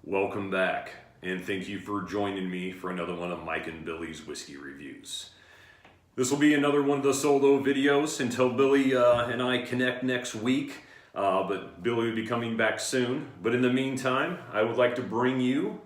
Welcome back, and thank you for joining me for another one of Mike and Billy's whiskey reviews. This will be another one of the solo videos until Billy and I connect next week, but Billy will be coming back soon. But in the meantime, I would like to bring you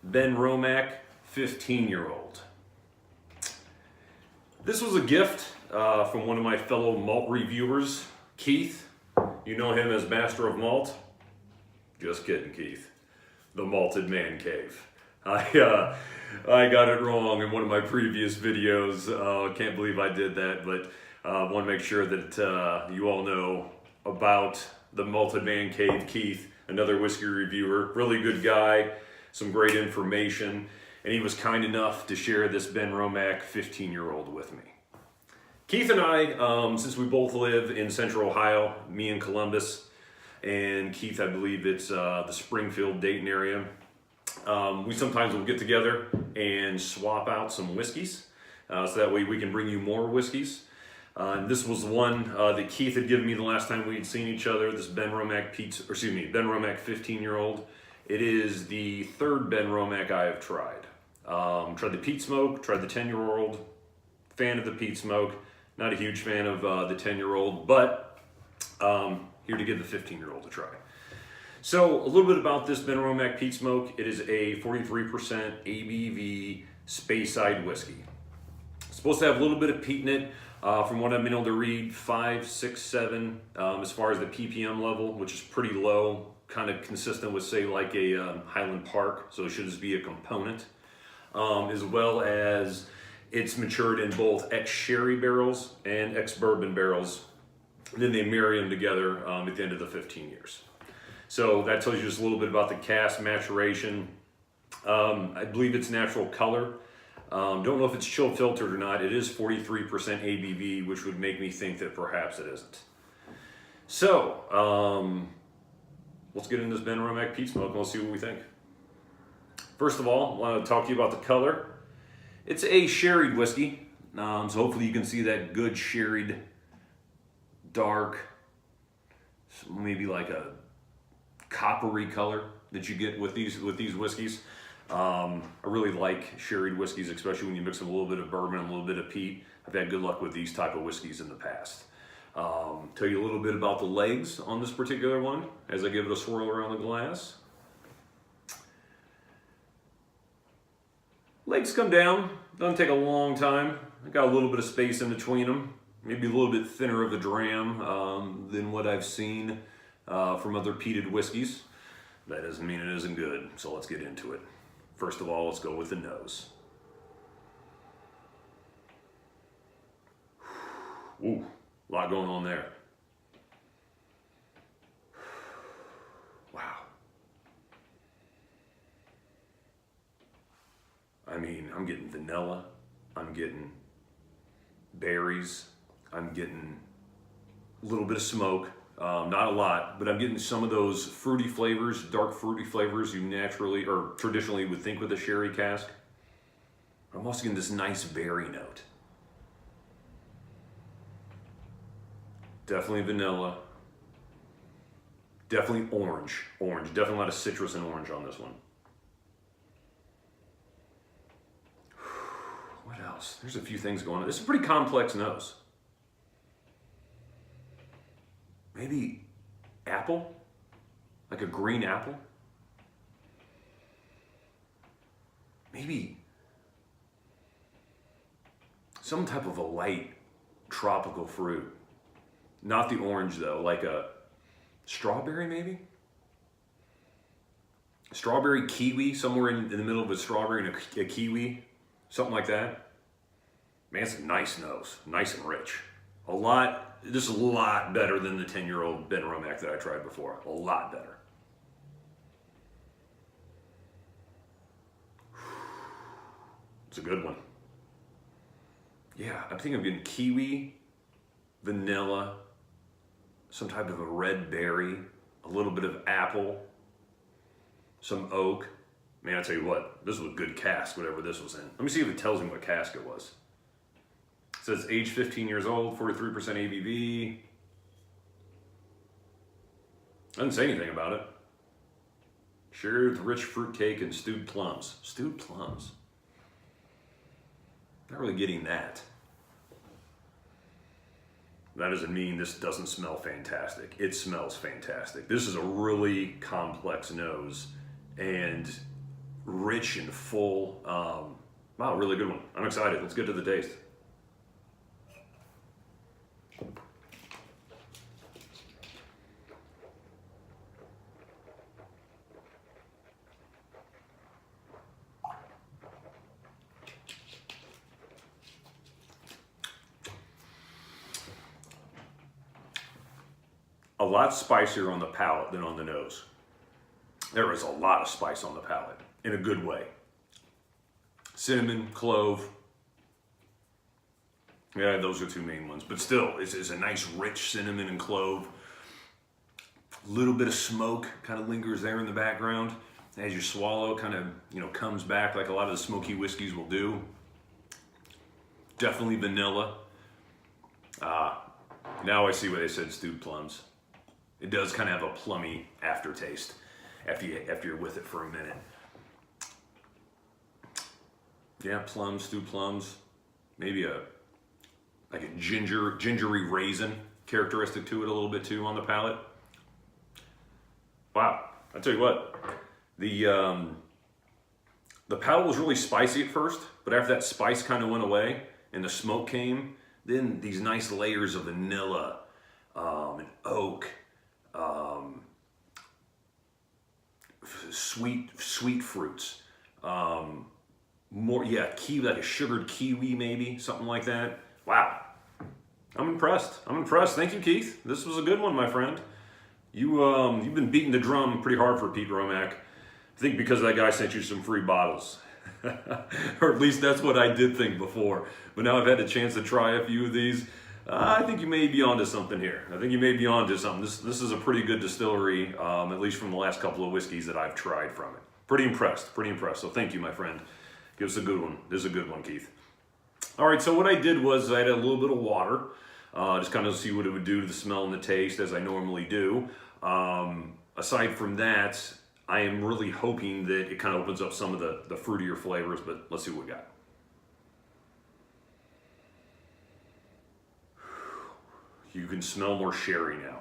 Benromach 15-year-old. This was a gift from one of my fellow malt reviewers, Keith. You know him as Master of Malt. Just kidding, Keith. The Malted Man Cave. I got it wrong in one of my previous videos. Can't believe I did that, but want to make sure that you all know about the Malted Man Cave, Keith, another whiskey reviewer, really good guy, some great information, and he was kind enough to share this Benromach 15-year-old with me. Keith and I, since we both live in Central Ohio, me in Columbus, and Keith, I believe it's the Springfield, Dayton area. We sometimes will get together and swap out some whiskeys, so that way we can bring you more whiskeys. This was one that Keith had given me the last time we had seen each other. This Benromach Benromach 15-year-old. It is the third Benromach I have tried. Tried the peat smoke, tried the 10-year-old. Fan of the peat smoke. Not a huge fan of the 10-year-old, but here to give the 15-year-old a try. So a little bit about this Benromach Peat Smoke. It is a 43% ABV Speyside whiskey. It's supposed to have a little bit of peat in it. From what I've been able to read, 5, 6, 7 as far as the ppm level, which is pretty low, kind of consistent with, say, like a Highland Park. So it should just be a component. As well as it's matured in both ex-sherry barrels and ex-bourbon barrels. And then they marry them together at the end of the 15 years. So that tells you just a little bit about the cask maturation. I believe it's natural color. Don't know if it's chill filtered or not. It is 43% ABV, which would make me think that perhaps it isn't. So let's get into this Benromach Peat Smoke and we'll see what we think. First of all, I want to talk to you about the color. It's a sherried whiskey, so hopefully you can see that good sherried, dark, maybe like a coppery color that you get with these whiskeys. I really like sherried whiskeys, especially when you mix them a little bit of bourbon and a little bit of peat. I've had good luck with these type of whiskeys in the past. Tell you a little bit about the legs on this particular one as I give it a swirl around the glass. Legs come down, doesn't take a long time. I got a little bit of space in between them. Maybe a little bit thinner of a dram than what I've seen from other peated whiskeys. That doesn't mean it isn't good, so let's get into it. First of all, let's go with the nose. Ooh, a lot going on there. Wow. I mean, I'm getting vanilla, I'm getting berries, I'm getting a little bit of smoke, not a lot, but I'm getting some of those fruity flavors, dark fruity flavors you naturally or traditionally would think with a sherry cask. I'm also getting this nice berry note. Definitely vanilla. Definitely orange. Definitely a lot of citrus and orange on this one. What else? There's a few things going on. This is a pretty complex nose. Maybe apple? Like a green apple? Maybe some type of a light tropical fruit. Not the orange though, like a strawberry maybe? Strawberry kiwi, somewhere in the middle of a strawberry and a kiwi. Something like that. Man, it's a nice nose, nice and rich. Just a lot better than the 10-year-old Benromach that I tried before. A lot better. It's a good one. Yeah, I think I'm getting kiwi, vanilla, some type of a red berry, a little bit of apple, some oak. Man, I tell you what, this was a good cask, whatever this was in. Let me see if it tells me what cask it was. It says age 15 years old, 43% ABV. Doesn't say anything about it. Shared with rich fruitcake and stewed plums. Stewed plums. Not really getting that. That doesn't mean this doesn't smell fantastic. It smells fantastic. This is a really complex nose and rich and full. Wow, really good one. I'm excited. Let's get to the taste. A lot spicier on the palate than on the nose. There is a lot of spice on the palate, in a good way. Cinnamon, clove. Yeah, those are two main ones. But still, it's a nice rich cinnamon and clove. A little bit of smoke kind of lingers there in the background. As you swallow, kind of, comes back like a lot of the smoky whiskeys will do. Definitely vanilla. Now I see why they said stewed plums. It does kind of have a plummy aftertaste after you're with it for a minute. Yeah, plums, stewed plums. Maybe like a gingery raisin characteristic to it a little bit too on the palate. Wow, I tell you what, the palate was really spicy at first, but after that spice kind of went away and the smoke came, then these nice layers of vanilla and oak. Sweet fruits, kiwi, like a sugared kiwi maybe, something like that. Wow, I'm impressed. Thank you, Keith. This was a good one, my friend. You've been beating the drum pretty hard for Benromach. I think because that guy sent you some free bottles, or at least that's what I did think before. But now I've had a chance to try a few of these. I think you may be onto something here. This is a pretty good distillery, at least from the last couple of whiskeys that I've tried from it. Pretty impressed. So thank you, my friend. Give us a good one. This is a good one, Keith. All right, so what I did was I added a little bit of water, just kind of see what it would do to the smell and the taste as I normally do. Aside from that, I am really hoping that it kind of opens up some of the fruitier flavors, but let's see what we got. You can smell more sherry now.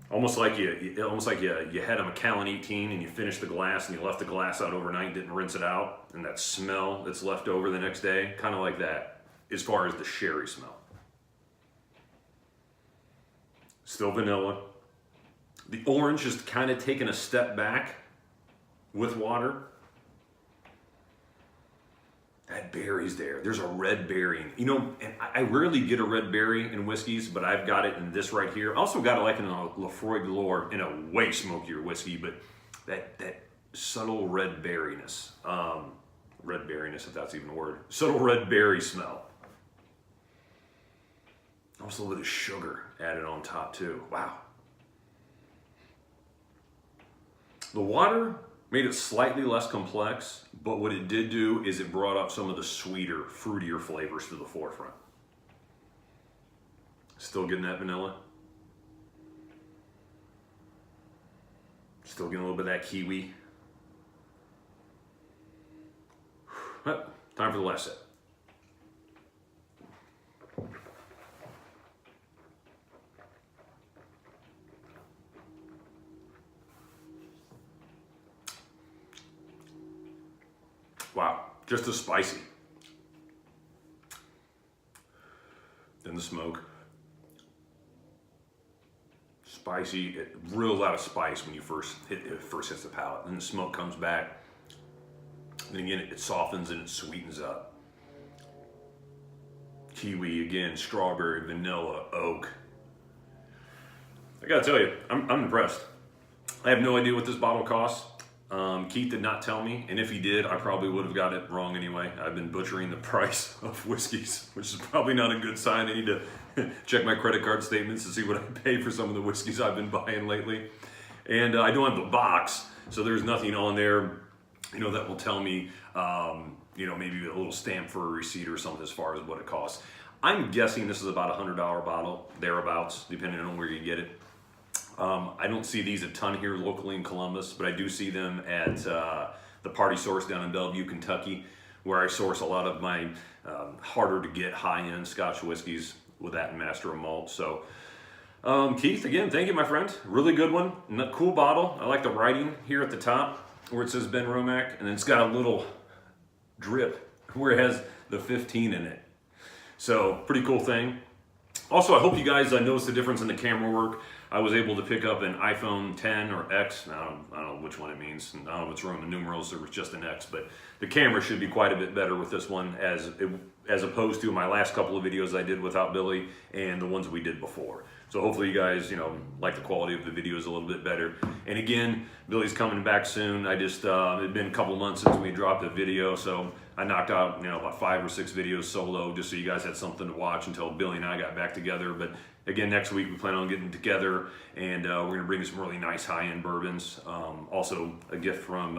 Almost like you had a Macallan 18 and you finished the glass and you left the glass out overnight, didn't rinse it out, and that smell that's left over the next day, kind of like that, as far as the sherry smell. Still vanilla. The orange is kind of taking a step back with water. That berry's there. There's a red berry. And I rarely get a red berry in whiskeys, but I've got it in this right here. I also got it like in a Lafroy Galore in a way smokier whiskey, but that subtle red berryness. Red berryness, if that's even a word. Subtle red berry smell. Also a little bit of sugar added on top too. Wow. The water made it slightly less complex, but what it did do is it brought up some of the sweeter, fruitier flavors to the forefront. Still getting that vanilla. Still getting a little bit of that kiwi. Well, time for the last sip. Wow, just as spicy. Then the smoke. Spicy, real lot of spice when you first hits the palate. Then the smoke comes back. Then again, it softens and it sweetens up. Kiwi again, strawberry, vanilla, oak. I gotta tell you, I'm impressed. I have no idea what this bottle costs. Keith did not tell me, and if he did, I probably would have got it wrong anyway. I've been butchering the price of whiskeys, which is probably not a good sign. I need to check my credit card statements to see what I pay for some of the whiskeys I've been buying lately. And I don't have the box, so there's nothing on there, that will tell me, maybe a little stamp for a receipt or something as far as what it costs. I'm guessing this is about a $100 bottle, thereabouts, depending on where you get it. I don't see these a ton here locally in Columbus, but I do see them at the Party Source down in Bellevue, Kentucky, where I source a lot of my harder to get high-end Scotch whiskeys with that Master of Malt. So Keith, again, thank you, my friend. Really good one. Cool bottle. I like the writing here at the top where it says Benromach, and then it's got a little drip where it has the 15 in it. So pretty cool thing. Also, I hope you guys noticed the difference in the camera work. I was able to pick up an iPhone 10 or X. I don't know which one it means. I don't know if it's Roman numerals or it's just an X, but the camera should be quite a bit better with this one as opposed to my last couple of videos I did without Billy and the ones we did before. So hopefully you guys, like the quality of the videos a little bit better. And again, Billy's coming back soon. I just, it'd been a couple months since we dropped a video, so I knocked out, about 5 or 6 videos solo just so you guys had something to watch until Billy and I got back together. But again, next week we plan on getting together, and we're gonna bring you some really nice high-end bourbons. Also a gift from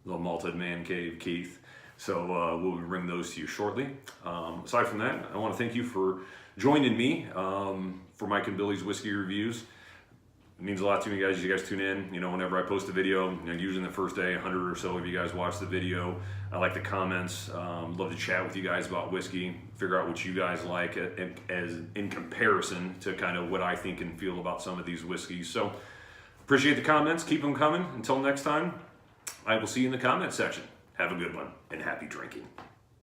the Malted Man Cave, Keith. So we'll bring those to you shortly. Aside from that, I want to thank you for joining me for Mike and Billy's whiskey reviews. It means a lot to me, guys. You guys tune in. Whenever I post a video, usually the first day, 100 or so of you guys watch the video. I like the comments. Love to chat with you guys about whiskey, figure out what you guys like as in comparison to kind of what I think and feel about some of these whiskeys. So appreciate the comments. Keep them coming. Until next time, I will see you in the comment section. Have a good one and happy drinking.